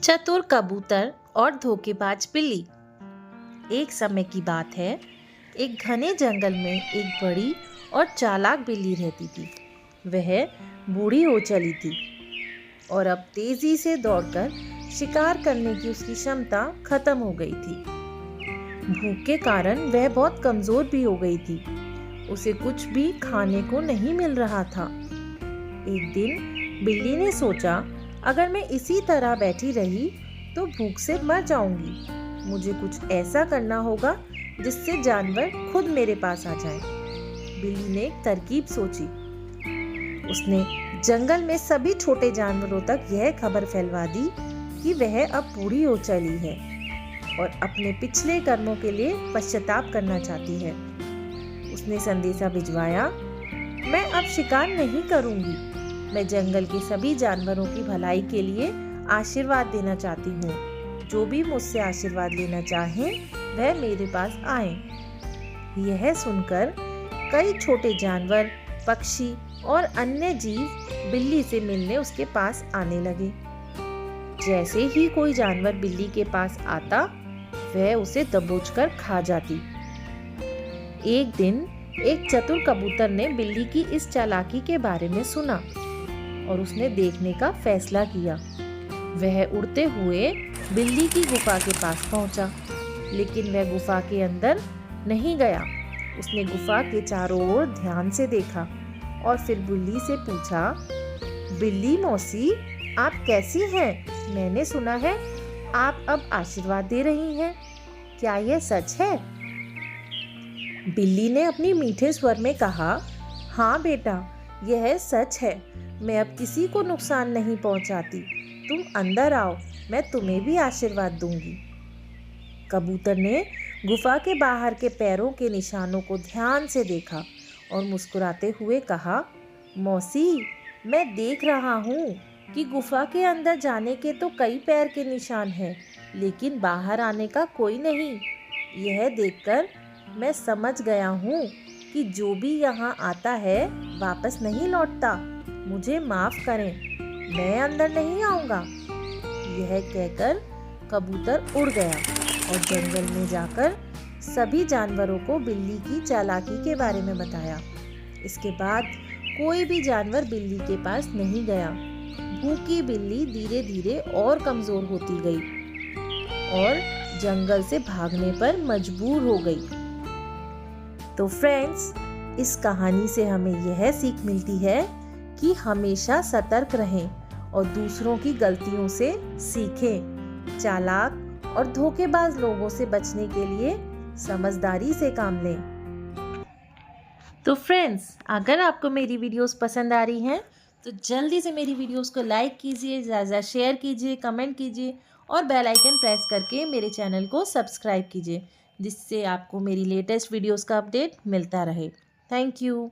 चतुर कबूतर और धोखेबाज बिल्ली। एक समय की बात है, एक घने जंगल में एक बड़ी और चालाक बिल्ली रहती थी। वह बूढ़ी हो चली थी और अब तेजी से दौड़कर शिकार करने की उसकी क्षमता खत्म हो गई थी। भूख के कारण वह बहुत कमजोर भी हो गई थी। उसे कुछ भी खाने को नहीं मिल रहा था। एक दिन बिल्ली ने सोचा, अगर मैं इसी तरह बैठी रही तो भूख से मर जाऊंगी। मुझे कुछ ऐसा करना होगा जिससे जानवर खुद मेरे पास आ जाएं। बिल्ली ने एक तरकीब सोची। उसने जंगल में सभी छोटे जानवरों तक यह खबर फैलवा दी कि वह अब बूढ़ी हो चली है और अपने पिछले कर्मों के लिए पश्चाताप करना चाहती है। उसने संदेशा भिजवाया, मैं अब शिकार नहीं करूंगी। मैं जंगल के सभी जानवरों की भलाई के लिए आशीर्वाद देना चाहती हूँ। जो भी मुझसे आशीर्वाद लेना चाहें, वह मेरे पास आएं। यह सुनकर कई छोटे जानवर, पक्षी और अन्य जीव बिल्ली से मिलने उसके पास आने लगे। जैसे ही कोई जानवर बिल्ली के पास आता, वह उसे दबोचकर खा जाती। एक दिन एक चतुर कबूतर ने बिल्ली की इस चालाकी के बारे में सुना और उसने देखने का फैसला किया। वह उड़ते हुए बिल्ली की गुफा के पास पहुंचा, लेकिन वह गुफा के अंदर नहीं गया। उसने गुफा के चारों ओर ध्यान से देखा और फिर बिल्ली से पूछा, बिल्ली मौसी, आप कैसी हैं? मैंने सुना है आप अब आशीर्वाद दे रही हैं। क्या यह सच है? बिल्ली ने अपनी मीठे स्वर में कहा, हाँ बेटा, यह सच है। मैं अब किसी को नुकसान नहीं पहुंचाती। तुम अंदर आओ, मैं तुम्हें भी आशीर्वाद दूंगी। कबूतर ने गुफा के बाहर के पैरों के निशानों को ध्यान से देखा और मुस्कुराते हुए कहा, मौसी, मैं देख रहा हूँ कि गुफा के अंदर जाने के तो कई पैर के निशान हैं, लेकिन बाहर आने का कोई नहीं। यह देखकर मैं समझ गया हूँ कि जो भी यहाँ आता है वापस नहीं लौटता। मुझे माफ करें, मैं अंदर नहीं आऊँगा। यह कहकर कबूतर उड़ गया और जंगल में जाकर सभी जानवरों को बिल्ली की चालाकी के बारे में बताया। इसके बाद कोई भी जानवर बिल्ली के पास नहीं गया। भूखी बिल्ली धीरे धीरे और कमजोर होती गई और जंगल से भागने पर मजबूर हो गई। तो फ्रेंड्स, इस कहानी से हमें यह सीख मिलती है कि हमेशा सतर्क रहें और दूसरों की गलतियों से सीखें। चालाक और धोखेबाज लोगों से बचने के लिए समझदारी से काम लें। तो फ्रेंड्स, अगर आपको मेरी वीडियोस पसंद आ रही हैं तो जल्दी से मेरी वीडियोस को लाइक कीजिए, ज़्यादा शेयर कीजिए, कमेंट कीजिए और बेल आइकन प्रेस करके मेरे चैनल को सब्सक्राइब कीजिए, जिससे आपको मेरी लेटेस्ट वीडियोस का अपडेट मिलता रहे। Thank you.